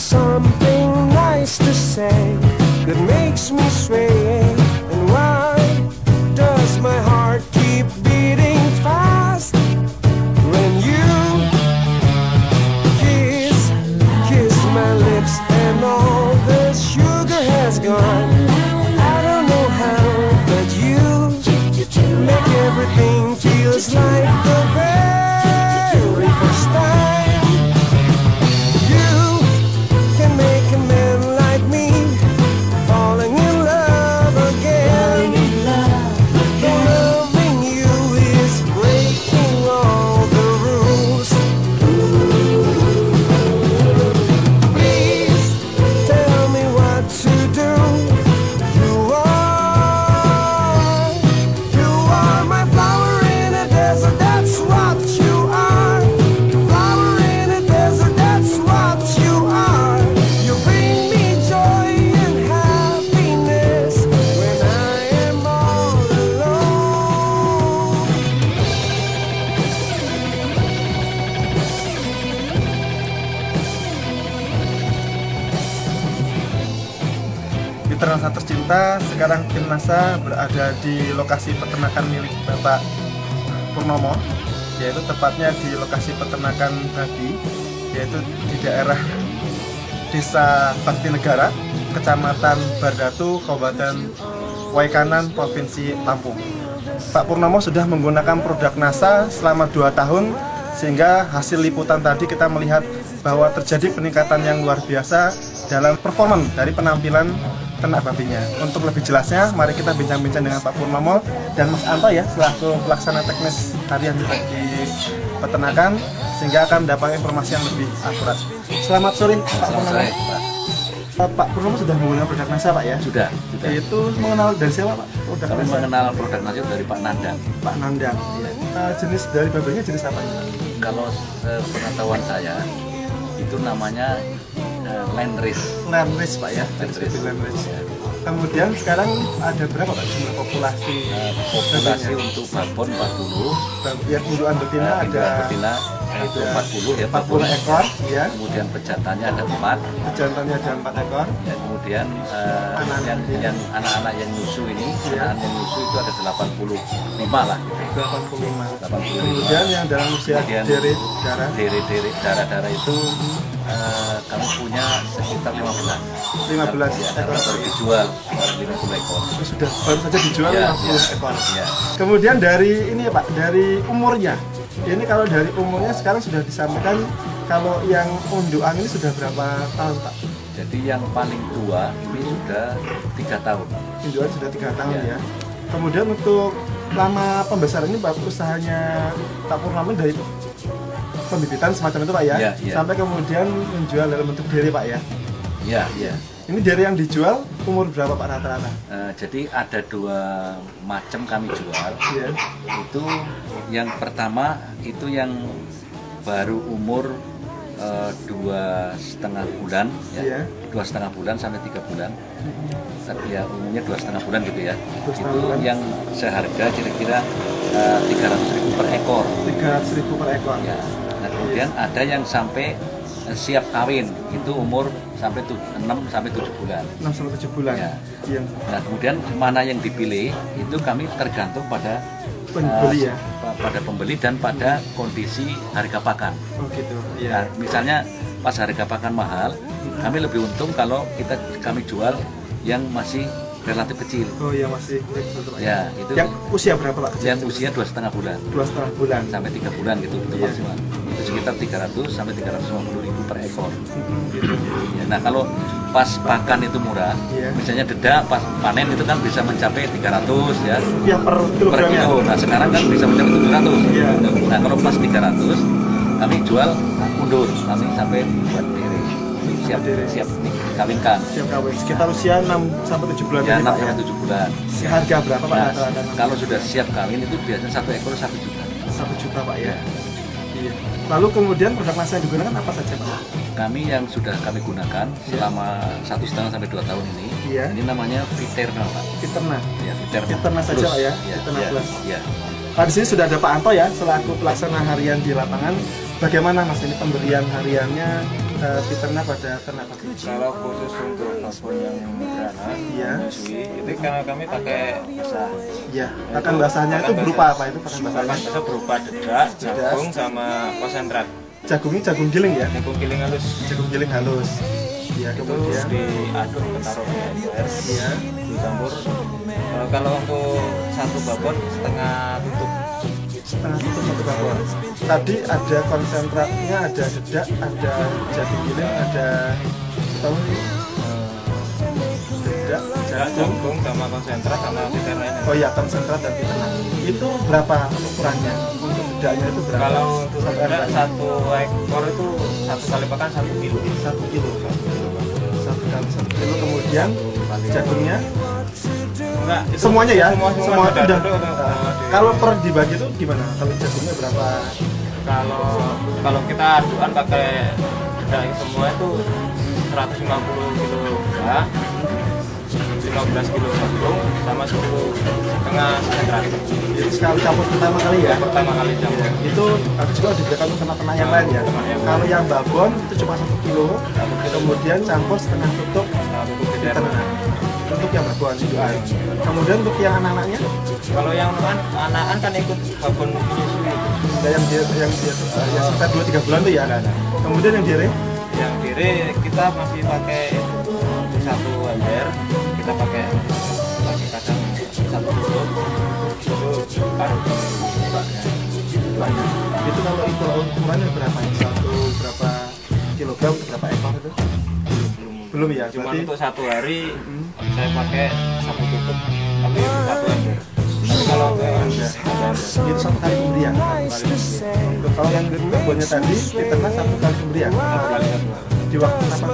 something nice to say that makes me sway. And why does my heart keep beating fast when you kiss my lips and all the sugar has gone? I don't know how, but you make everything feels like the very first time. You can make a man like me falling in love again. Loving you is breaking all the rules. Please tell me what to do. You are my flower in a desert, that's what you are. Flower in a desert, that's what you are. You bring me joy and happiness when I am all alone. Mitra Nasa tercinta, sekarang tim NASA berada di lokasi peternakan milik Bapak Purnomo, yaitu tepatnya di lokasi peternakan babi, yaitu di daerah Desa Bakti Negara, Kecamatan Bardatu, Kabupaten Waikanan, Provinsi Lampung. Pak Purnomo sudah menggunakan produk NASA selama 2 tahun, sehingga hasil liputan tadi kita melihat bahwa terjadi peningkatan yang luar biasa dalam performa dari penampilan ternak babinya. Untuk lebih jelasnya, mari kita bincang-bincang dengan Pak Purnomo dan Mas Anto ya, selaku pelaksana teknis harian di peternakan, sehingga akan mendapat informasi yang lebih akurat. Selamat sore Pak Purnomo. Pak Purnomo sudah menggunakan produk NASA Pak ya? Sudah. Itu mengenal dari siapa Pak? Kami mengenal produk NASA dari Pak Nandang. Pak Nandang. Jenis dari babinya jenis apa ini Pak? Kalau pengetahuan saya, itu namanya Landrace. Landrace Pak ya? Landrace. Ya. Kemudian sekarang ada berapa Pak jumlah populasi? Populasi untuk babon 40. Ya, indukan betina ada betina itu 40 ya, 40 ekor ya. Kemudian pejantannya ada 4. Pejantannya ada 4 ekor. Ya, kemudian yang anak-anak yang nyusu ini, anak yang nyusu itu ada 85 lah gitu. 85. 85. Kemudian yang dalam usia deret darah itu kami punya sekitar 15 ya, ekor baru dijual 50 ekor. Sudah baru saja dijual ya, 50 ekor. Ya. Kemudian dari ini ya Pak, dari umurnya. Ini kalau dari umurnya sekarang sudah disampaikan kalau yang undukan ini sudah berapa tahun Pak? Jadi yang paling tua ini sudah 3 tahun. Undukan sudah 3 tahun ya. Kemudian untuk lama pembesaran ini Pak, usahanya Pak Purnomo dari pembibitan semacam itu Pak ya, sampai kemudian menjual dalam bentuk dere Pak ya. Iya. Ini dere yang dijual umur berapa Pak rata-rata? Jadi ada 2 macam kami jual. Iya. Itu yang pertama itu yang baru umur 2,5 bulan ya. Iya. 2,5 bulan sampai 3 bulan. Ya umumnya 2,5 bulan gitu ya. Itu bulan. yang seharga kira-kira 300.000 per ekor. 300.000 per ekor. Ya. Nah, kemudian ada yang sampai siap kawin, itu umur sampai 6 sampai 7 bulan. 6 sampai 7 bulan. Ya. Iya. Nah, kemudian mana yang dipilih itu kami tergantung pada Pembeli ya. Pada pembeli dan pada kondisi harga pakan. Oh gitu. Nah, Iya. misalnya pas harga pakan mahal, kami lebih untung kalau kami jual yang masih relatif kecil. Oh iya masih kecil Pak. Ya, itu Yang usia berapa Pak? yang usia 2,5 bulan 2,5 bulan. sampai 3 bulan gitu, itu Iya. maksimal. Itu sekitar 300 sampai 350.000 per ekor. Gitu. Ya, nah kalau pas pakan itu murah, Iya. misalnya dedak pas panen itu kan bisa mencapai 300 ya Ya per per kilogram ya. kilo. Nah sekarang kan bisa mencapai 700. Iya. Nah kalau pas 300 kami jual mundur, kami sampai buat diri siap dikawinkan. Siap kawin. Sekitar usia 6 sampai 7 bulan Ya ini, 6 Pak ya. sampai 7 bulan. Harga berapa Pak Nah, rata-rata? kalau sudah siap kawin itu biasanya 1 ekor 1 juta. 1 juta Pak ya. Iya. Lalu kemudian produk NASA yang digunakan apa saja Pak? Kami yang sudah kami gunakan selama 1,5 sampai 2 tahun ini, Iya. ini namanya Viterna Pak. Viterna. Ya, Viterna. Viterna saja Plus. Pak ya. Ya, Viterna ya, Plus. ya. Pak di sini sudah ada Pak Anto ya selaku pelaksana harian di lapangan. Bagaimana Mas ini pemberian hariannya diternak pada ternak babi? Kalau khusus untuk babon yang beranak, Iya. menyusui, itu karena kami pakai basah. Iya. Pakan basahnya itu Pakan berupa basah. apa itu pakan Pakan basahnya? basah berupa dedak, jagung, sama konsentrat. Jagungnya jagung giling ya? Jagung giling halus. Jagung giling halus. Iya, Itu kemudian diaduk taruh di ember, iya. dicampur. Kalau untuk satu babon setengah tutup. Setengah tutup satu babon. Tadi ada konsentratnya, ada dedak, ada jagung giling, ada tahu ini? Dedak, jagung. Jagung sama konsentrat sama piterna ini. Oh iya, konsentrat dan diternak. Itu berapa ukurannya? Untuk dedaknya itu berapa? Kalau untuk Satu dedak ember. satu ekor itu satu kali pakan 1 kilo. 1 kilo. 1 kali 1 kilo. Kemudian jagungnya Enggak, itu semuanya ya? Semua Semua itu udah. duduk, Kalau per dibagi itu gimana? Kalau jagungnya berapa? kalau kita aduan pakai dedak semua itu 150 kilo dedak, 15 kilo jagung, sama 10,5 konsentrat. Itu sekali campur pertama kali ya? Pertama kali campur. Itu harus juga diberikan untuk ternak-ternak yang lain ya? Ternak yang Kalau lain. yang babon itu cuma 1 kilo, kemudian campur setengah tutup Nah, untuk di piterna. ternak. Untuk yang babon indukan. Kemudian untuk yang anak-anaknya, Kalau yang anak-anak kan ikut babon menyusui. ada yang yang sekitar 2-3 bulan tuh ya? Kemudian yang diri, Yang kiri kita masih pakai satu ember, kita pakai kacang satu tutup, itu taruh di bukanya. itu kalau ukurannya berapa? Satu berapa kilogram, berapa ekor itu? Belum ya? Cuma Berarti untuk satu hari Hmm. saya pakai satu tutup, tapi satu ember. Tapi kalau untuk ember, itu 1 kali pemberian. Kalau yang babonnya tadi diternak 1 kali pemberian. Di waktu apa?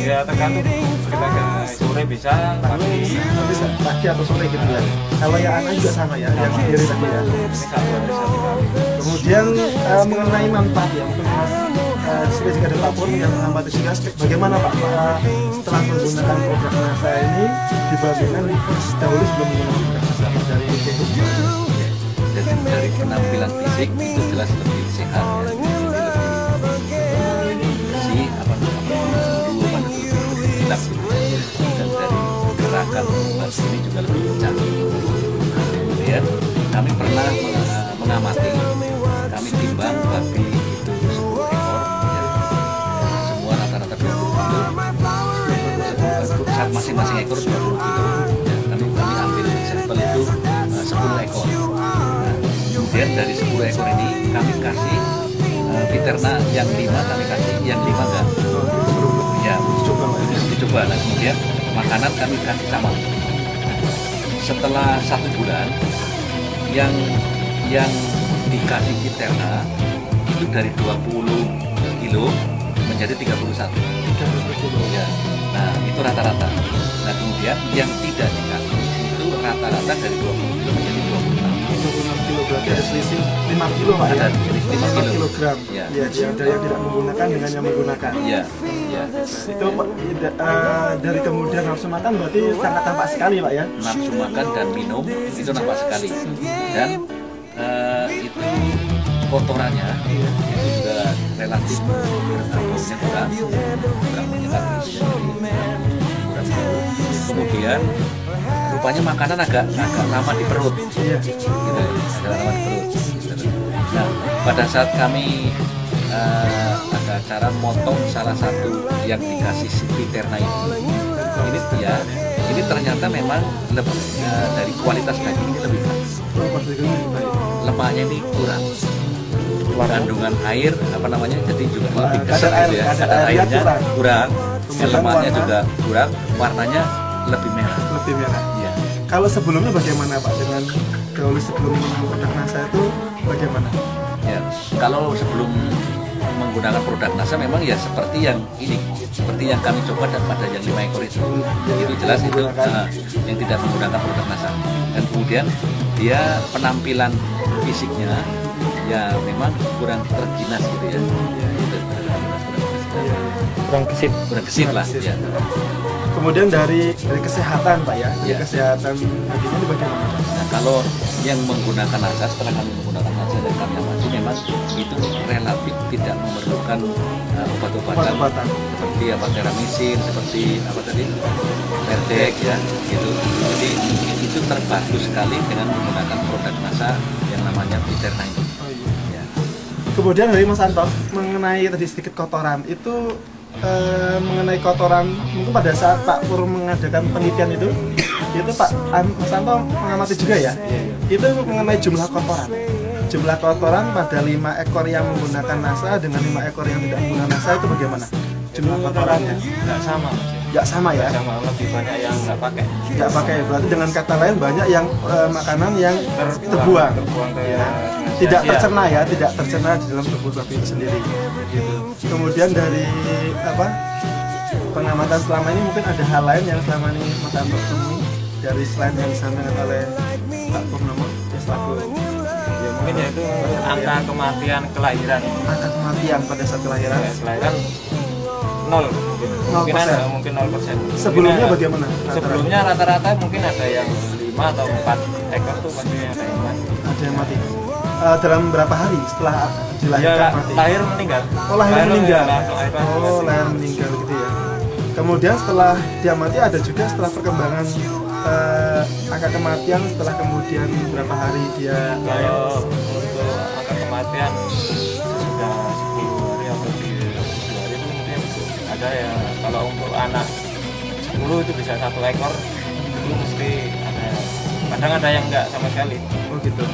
ya tergantung kita ke sore bisa, pagi Nanti pagi atau sore gitu ya. Kalau yang anak juga sama ya, yang sendiri tadi ya. ini satu hari satu kali. Kemudian mengenai manfaat ya, mungkin Mas supaya jika ada Pak Pur yang mengamati juga bagaimana Pak setelah menggunakan produk NASA ini dibandingkan dahulu sebelum menggunakan produk NASA dari itu. Jadi dari penampilan fisik itu jelas lebih sehat ya. Lebih bersih apa namanya lebih hilang dan dari gerakan bas ini juga lebih kencang. Kemudian kami pernah mengamati, kami timbang babi itu 10 ekor ya. Semua rata-rata 20 kilo, masing-masing ekor 20 kilo ya. Kami ambil sampel itu 10 ekor. Kemudian dari 10 ekor ini kami kasih piterna yang 5 kami kasih, yang 5 enggak. Ya, dicoba. Nah, kemudian makanan kami kasih sama. Setelah 1 bulan, yang dikasih piterna itu dari 20 kilo menjadi 31. Ya. Nah, itu rata-rata. Nah, kemudian yang tidak dikasih itu rata-rata dari 20 kilo menjadi 26. 26 kilo berarti ada selisih 5 kilo Pak ya? Ada selisih 5 kilo. kilogram. Ya. Ya, yang dari yang tidak menggunakan dengan yang menggunakan. Iya, iya. Itu dari kemudian nafsu makan berarti sangat tampak sekali Pak ya? Nafsu makan dan minum itu nampak sekali. Dan itu kotorannya itu juga relatif baunya kurang menyengat gitu ya. Kurang bau. Kemudian rupanya makanan agak lama di perut. Iya. Gitu, agak lama di perut. Gitu. Nah, pada saat kami ada acara motong salah satu yang dikasih piterna ini ternyata memang lebih dari kualitas daging ini lebih baik. Lemaknya ini kurang, kandungan air apa namanya, jadi juga lebih keset gitu ya. kadar Kadar airnya airnya kurang, Kemudian lemaknya warna? juga kurang, warnanya lebih merah. Lebih merah. Iya. Kalau sebelumnya bagaimana Pak dengan dahulu sebelum menggunakan produk NASA itu bagaimana? Ya, kalau sebelum menggunakan produk NASA memang ya seperti yang ini, seperti yang kami coba dan pada yang 5 ekor itu jelas itu yang tidak menggunakan produk NASA. Dan kemudian dia penampilan fisiknya ya memang kurang terginas gitu ya. Gitu, Kurang gesit. kurang gesit lah ya. Kemudian dari kesehatan Pak ya, dari Ya. kesehatan dagingnya ini bagaimana? Nah, kalau yang menggunakan NASA, setelah kami menggunakan NASA dan kami amati memang itu relatif tidak memerlukan obat-obatan seperti apa teramisin, seperti apa tadi Perdek ya gitu. Jadi itu terbantu sekali dengan menggunakan produk NASA yang namanya Viterna ini. Ya. Kemudian dari Mas Anton mengenai tadi sedikit kotoran itu, mengenai kotoran mungkin pada saat Pak Pur mengadakan penelitian itu Pak Mas Anton mengamati juga ya, itu mengenai jumlah kotoran pada 5 ekor yang menggunakan NASA dengan 5 ekor yang tidak menggunakan NASA itu bagaimana jumlah kotorannya? Nggak sama Mas. Nggak sama ya? Nggak sama, lebih banyak yang nggak pakai. Berarti dengan kata lain banyak yang makanan yang terbuang ke ya. Tidak tercerna ya, tidak tercerna di dalam tubuh sapi itu sendiri gitu. Kemudian dari pengamatan selama ini mungkin ada hal lain yang selama ini Mas Anton temui dari selain yang disampaikan oleh Pak Purnomo ya selaku Ya mungkin yaitu angka kematian kelahiran. angka kematian pada saat kelahiran Ya, kelahiran 0 mungkin. 0%. Mungkin 0%. Sebelumnya Mungkin bagaimana? Sebelumnya rata-rata mungkin ada yang 5 atau 4 ekor tuh pasti ada yang mati. Ada yang mati. Dalam berapa hari setelah dilahirkan Ya, mati? lahir meninggal. Oh, lahir meninggal. Langsung lahir Oh, lahir meninggal gitu ya. Kemudian setelah dia mati ada juga setelah perkembangan angka kematian setelah kemudian berapa hari dia Kalau untuk angka kematian sudah 10 hari atau 7 hari itu mungkin ada ya. Kalau untuk anak 10 itu bisa 1 ekor itu mesti ada. Kadang ada yang enggak sama sekali. Oh gitu.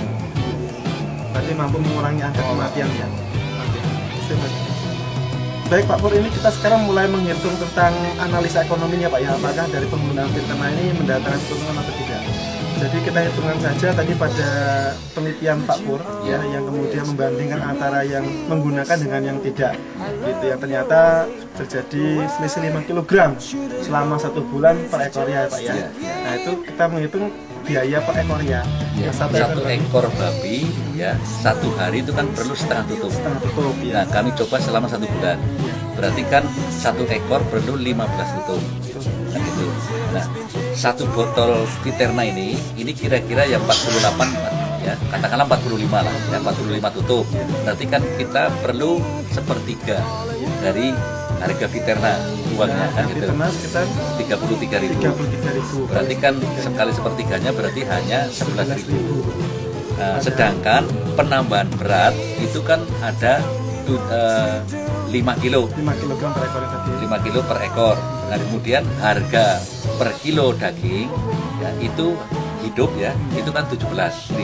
Berarti mampu mengurangi angka kematian ya. Oke. Sip. Baik Pak Pur, ini kita sekarang mulai menghitung tentang analisa ekonominya Pak ya. Apakah dari penggunaan Viterna ini mendatangkan keuntungan atau tidak? Jadi kita hitungan saja tadi pada penelitian Pak Pur ya, yang kemudian membandingkan antara yang menggunakan dengan yang tidak. Gitu ya, ternyata terjadi selisih 5 kg selama 1 bulan per ekornya Pak ya. Nah itu kita menghitung biaya per ekornya. Ya, Satu satu ekor babi ya 1 hari itu kan perlu setengah tutup. setengah tutup ya. Nah kami coba selama 1 bulan. Berarti kan 1 ekor perlu 15 tutup. Kan gitu. Nah 1 botol Viterna ini kira-kira ya 48 ya, katakanlah 45 lah ya, 45 tutup. Berarti kan kita perlu sepertiga dari harga Viterna uangnya kan gitu. Viterna sekitar 33.000. 33.000. Berarti kan sekali sepertiganya berarti hanya 11.000. Nah, sedangkan penambahan berat itu kan ada 5 kilo 5 kg per ekor tadi. 5 kilo per ekor. Nah kemudian harga per kilo daging ya, itu hidup ya itu kan 17.000,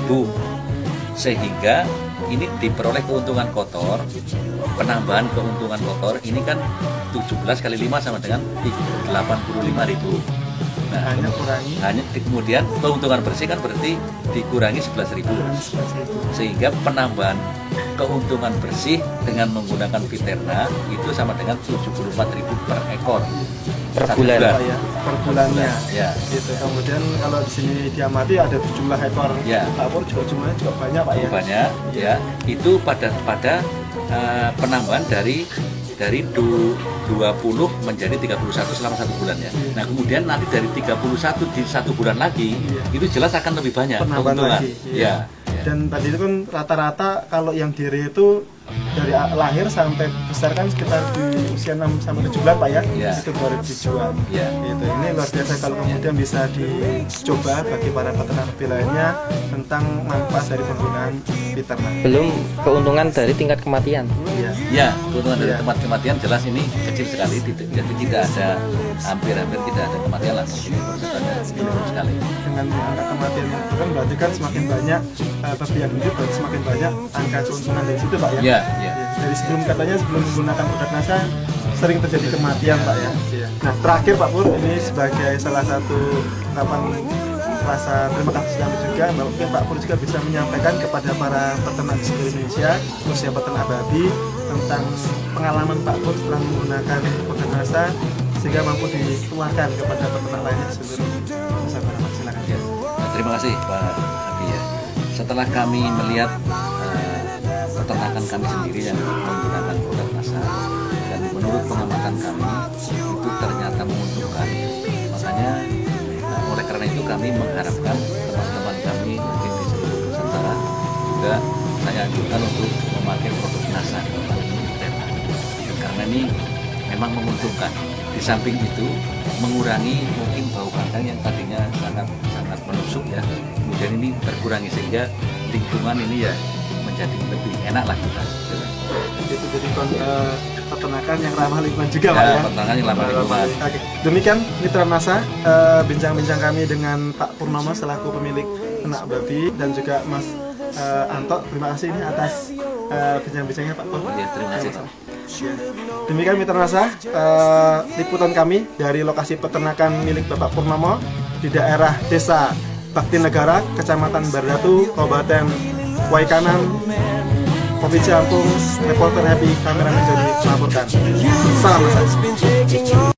sehingga ini diperoleh keuntungan kotor, penambahan keuntungan kotor ini kan 17 kali 5 sama dengan 85.000. Nah, hanya kemudian keuntungan bersih kan berarti dikurangi 11.000, sehingga penambahan keuntungan bersih dengan menggunakan Viterna itu sama dengan 74.000 per ekor Per satu bulan. Ya, per bulannya. Ya. Gitu. Kemudian kalau di sini diamati ada jumlah ekor Ya. tawur juga jumlahnya juga banyak Pak ya. Banyak ya. Itu pada penambahan dari 20 menjadi 31 selama 1 bulan ya. Nah kemudian nanti dari 31 di 1 bulan lagi itu jelas akan lebih banyak Penambahan keuntungan. lagi, Ya. Dan tadi itu kan rata-rata kalau yang diri itu dari lahir sampai besar kan sekitar di usia 6 sampai 7 bulan Pak ya. Ya. Itu baru dijual. Ya. Gitu. Ini luar biasa kalau kemudian bisa dicoba bagi para peternak lebih lainnya tentang manfaat dari penggunaan Viterna. Belum keuntungan dari tingkat kematian. Iya. Ya, keuntungan dari Ya. tempat kematian jelas ini kecil sekali, jadi tidak ada hampir tidak ada kematian langsung, jadi persentasenya minim sekali. Dengan angka kematian itu kan berarti kan semakin banyak babi yang hidup berarti semakin banyak angka keuntungan dari situ Pak ya. Ya, ya. Dari sebelum menggunakan produk NASA sering terjadi kematian Pak ya. Nah terakhir Pak Pur, ini sebagai salah satu ungkapan rasa terima kasih kami juga, mungkin Pak Pur juga bisa menyampaikan kepada para peternak di seluruh Indonesia, khususnya peternak babi, tentang pengalaman Pak Pur setelah menggunakan produk NASA sehingga mampu ditularkan kepada peternak lainnya di seluruh Nusantara. Silakan. Ya. Nah, terima kasih Pak Hadi ya. Setelah kami melihat peternakan kami sendiri yang menggunakan produk NASA, dan menurut pengamatan kami itu ternyata menguntungkan, makanya oleh karena itu kami mengharapkan teman-teman kami mungkin di seluruh Nusantara juga saya anjurkan untuk memakai produk NASA. memang menguntungkan. Di samping itu mengurangi mungkin bau kandang yang tadinya sangat menusuk ya, kemudian ini terkurangi sehingga lingkungan ini ya menjadi lebih enak lah kita. Itu jadi peternakan yang ramah lingkungan juga Pak ya. Peternakan yang ramah lingkungan. Oke. Demikian Mitra Nasa, bincang-bincang kami dengan Pak Purnomo selaku pemilik ternak babi dan juga Mas Anto. Terima kasih ini atas bincang-bincangnya Pak Pur. Ya, terima kasih Pak. Demikian Mitra Nasa, liputan kami dari lokasi peternakan milik Bapak Purnomo di daerah Desa Bakti Negara, Kecamatan Bardatu, Kabupaten Waikanan, Provinsi Lampung. Reporter Happy, kameramen Jody melaporkan. Salam Nasa.